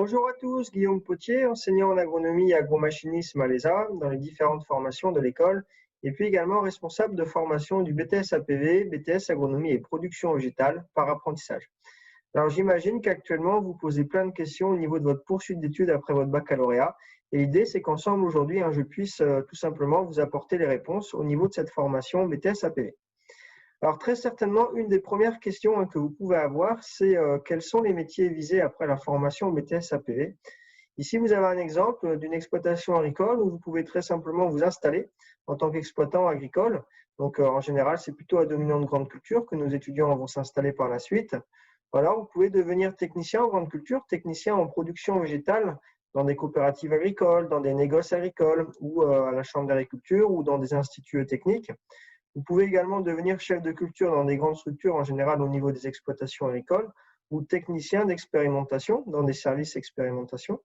Bonjour à tous, Guillaume Potier, enseignant en agronomie et agromachinisme à l'ESA dans les différentes formations de l'école et puis également responsable de formation du BTS APV, BTS Agronomie et Production Végétale par apprentissage. Alors j'imagine qu'actuellement vous posez plein de questions au niveau de votre poursuite d'études après votre baccalauréat et l'idée c'est qu'ensemble aujourd'hui je puisse tout simplement vous apporter les réponses au niveau de cette formation BTS APV. Alors très certainement, une des premières questions que vous pouvez avoir, c'est quels sont les métiers visés après la formation BTS APV. Ici, vous avez un exemple d'une exploitation agricole où vous pouvez très simplement vous installer en tant qu'exploitant agricole. Donc en général, c'est plutôt à dominante grande culture que nos étudiants vont s'installer par la suite. Alors, vous pouvez devenir technicien en grande culture, technicien en production végétale dans des coopératives agricoles, dans des négoces agricoles ou à la chambre d'agriculture ou dans des instituts techniques. Vous pouvez également devenir chef de culture dans des grandes structures, en général au niveau des exploitations agricoles, ou technicien d'expérimentation dans des services d'expérimentation.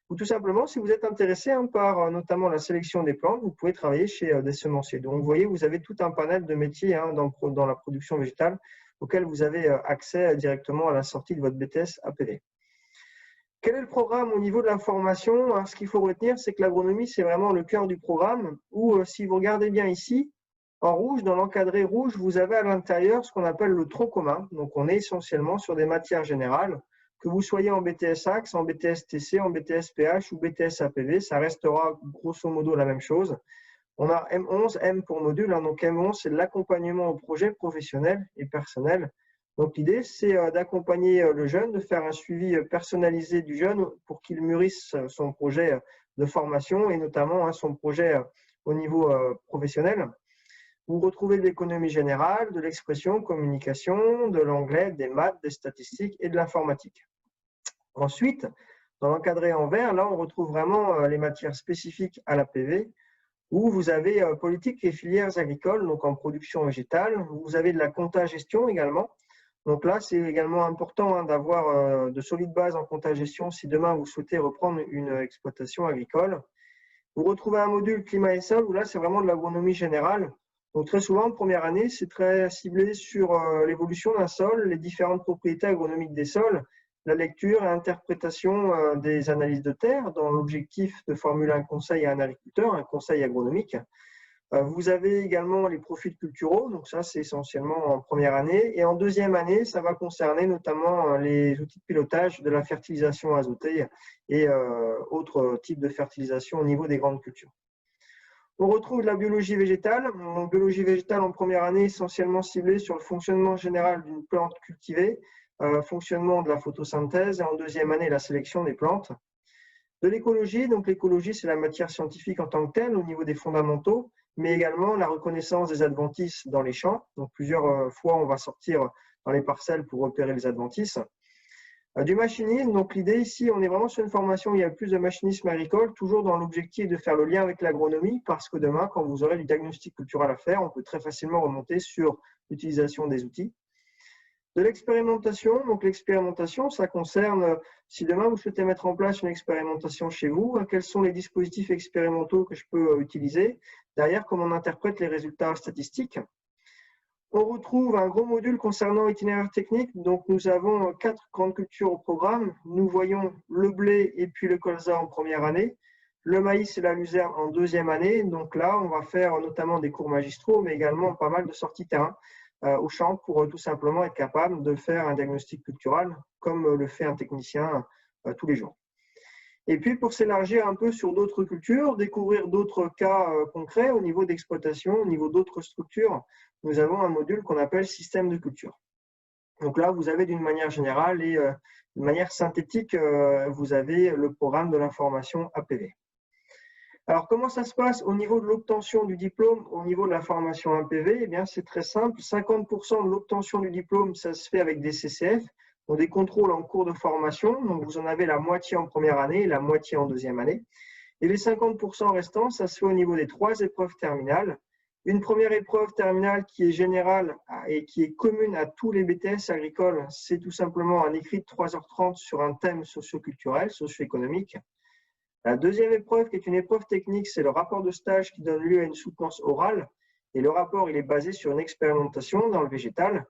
Ou tout simplement, si vous êtes intéressé par notamment la sélection des plantes, vous pouvez travailler chez des semenciers. Donc, vous voyez, vous avez tout un panel de métiers dans la production végétale auquel vous avez accès directement à la sortie de votre BTS APV. Quel est le programme au niveau de la formation? Alors, ce qu'il faut retenir, c'est que l'agronomie, c'est vraiment le cœur du programme, où si vous regardez bien ici, en rouge, dans l'encadré rouge, vous avez à l'intérieur ce qu'on appelle le tronc commun. Donc, on est essentiellement sur des matières générales. Que vous soyez en BTS Axe, en BTS TC, en BTS PH ou BTS APV, ça restera grosso modo la même chose. On a M11, M pour module. Donc, M11, c'est l'accompagnement au projet professionnel et personnel. Donc, l'idée, c'est d'accompagner le jeune, de faire un suivi personnalisé du jeune pour qu'il mûrisse son projet de formation et notamment son projet au niveau professionnel. Vous retrouvez de l'économie générale, de l'expression, communication, de l'anglais, des maths, des statistiques et de l'informatique. Ensuite, dans l'encadré en vert, là, on retrouve vraiment les matières spécifiques à l'APV, où vous avez politique et filières agricoles, donc en production végétale. Vous avez de la compta-gestion également. Donc là, c'est également important d'avoir de solides bases en compta-gestion si demain vous souhaitez reprendre une exploitation agricole. Vous retrouvez un module climat et sol, où là, c'est vraiment de l'agronomie générale. Donc très souvent, en première année, c'est très ciblé sur l'évolution d'un sol, les différentes propriétés agronomiques des sols, la lecture et l'interprétation des analyses de terre dans l'objectif de formuler un conseil à un agriculteur, un conseil agronomique. Vous avez également les profils culturaux, donc ça c'est essentiellement en première année. Et en deuxième année, ça va concerner notamment les outils de pilotage de la fertilisation azotée et autres types de fertilisation au niveau des grandes cultures. On retrouve de la biologie végétale. Donc, biologie végétale en première année, essentiellement ciblée sur le fonctionnement général d'une plante cultivée, fonctionnement de la photosynthèse, et en deuxième année, la sélection des plantes. De l'écologie, donc l'écologie, c'est la matière scientifique en tant que telle, au niveau des fondamentaux, mais également la reconnaissance des adventices dans les champs. Donc, plusieurs fois, on va sortir dans les parcelles pour repérer les adventices. Du machinisme, donc l'idée ici, on est vraiment sur une formation où il y a plus de machinisme agricole, toujours dans l'objectif de faire le lien avec l'agronomie, parce que demain, quand vous aurez du diagnostic culturel à faire, on peut très facilement remonter sur l'utilisation des outils. De l'expérimentation, donc l'expérimentation, ça concerne, si demain vous souhaitez mettre en place une expérimentation chez vous, quels sont les dispositifs expérimentaux que je peux utiliser, derrière comment on interprète les résultats statistiques. On retrouve un gros module concernant l'itinéraire technique. Donc, nous avons 4 grandes cultures au programme. Nous voyons le blé et puis le colza en première année, le maïs et la luzerne en deuxième année. Donc là, on va faire notamment des cours magistraux, mais également pas mal de sorties terrain au champ pour tout simplement être capable de faire un diagnostic culturel comme le fait un technicien tous les jours. Et puis, pour s'élargir un peu sur d'autres cultures, découvrir d'autres cas concrets au niveau d'exploitation, au niveau d'autres structures, nous avons un module qu'on appelle système de culture. Donc là, vous avez d'une manière générale et d'une manière synthétique, vous avez le programme de la formation APV. Alors, comment ça se passe au niveau de l'obtention du diplôme, au niveau de la formation APV? Eh bien, c'est très simple. 50% de l'obtention du diplôme, ça se fait avec des CCF, donc des contrôles en cours de formation. Donc, vous en avez la moitié en première année et la moitié en deuxième année. Et les 50% restants, ça se fait au niveau des 3 épreuves terminales. Une première épreuve terminale qui est générale et qui est commune à tous les BTS agricoles, c'est tout simplement un écrit de 3h30 sur un thème socio-culturel, socio-économique. La deuxième épreuve, qui est une épreuve technique, c'est le rapport de stage qui donne lieu à une soutenance orale. Et le rapport, il est basé sur une expérimentation dans le végétal.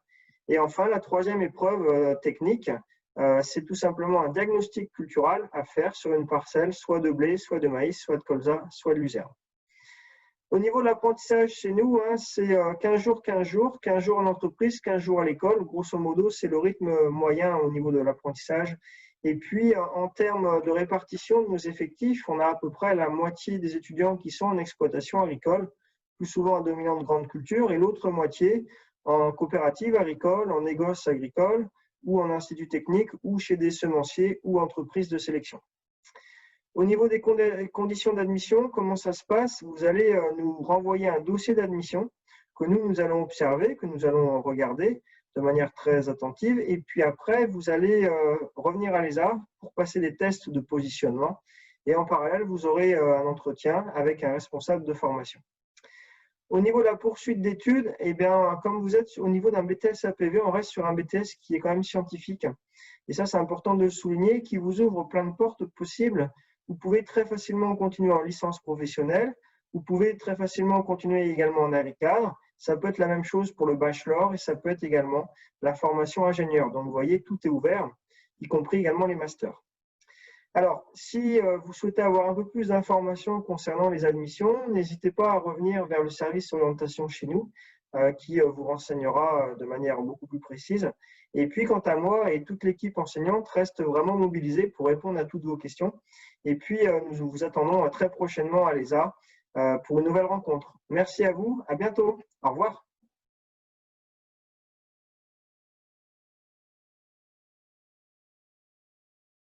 Et enfin, la troisième épreuve technique, C'est tout simplement un diagnostic cultural à faire sur une parcelle, soit de blé, soit de maïs, soit de colza, soit de luzerne. Au niveau de l'apprentissage chez nous, hein, c'est 15 jours, 15 jours, 15 jours en entreprise, 15 jours à l'école. Grosso modo, c'est le rythme moyen au niveau de l'apprentissage. Et puis, en termes de répartition de nos effectifs, on a à peu près la moitié des étudiants qui sont en exploitation agricole, plus souvent à dominante grande culture, et l'autre moitié en coopérative agricole, en négoce agricole, ou en institut technique, ou chez des semenciers ou entreprises de sélection. Au niveau des conditions d'admission, comment ça se passe? Vous allez nous renvoyer un dossier d'admission que nous allons observer, que nous allons regarder de manière très attentive. Et puis après, vous allez revenir à l'ESA pour passer des tests de positionnement. Et en parallèle, vous aurez un entretien avec un responsable de formation. Au niveau de la poursuite d'études, eh bien, comme vous êtes au niveau d'un BTS APV, on reste sur un BTS qui est quand même scientifique. Et ça, c'est important de le souligner, qui vous ouvre plein de portes possibles. Vous pouvez très facilement continuer en licence professionnelle. Vous pouvez très facilement continuer également en agri-cadre. Ça peut être la même chose pour le bachelor et ça peut être également la formation ingénieur. Donc, vous voyez, tout est ouvert, y compris également les masters. Alors, si vous souhaitez avoir un peu plus d'informations concernant les admissions, n'hésitez pas à revenir vers le service orientation chez nous, qui vous renseignera de manière beaucoup plus précise. Et puis, quant à moi et toute l'équipe enseignante reste vraiment mobilisée pour répondre à toutes vos questions. Et puis, nous vous attendons très prochainement à l'ESA pour une nouvelle rencontre. Merci à vous, à bientôt. Au revoir.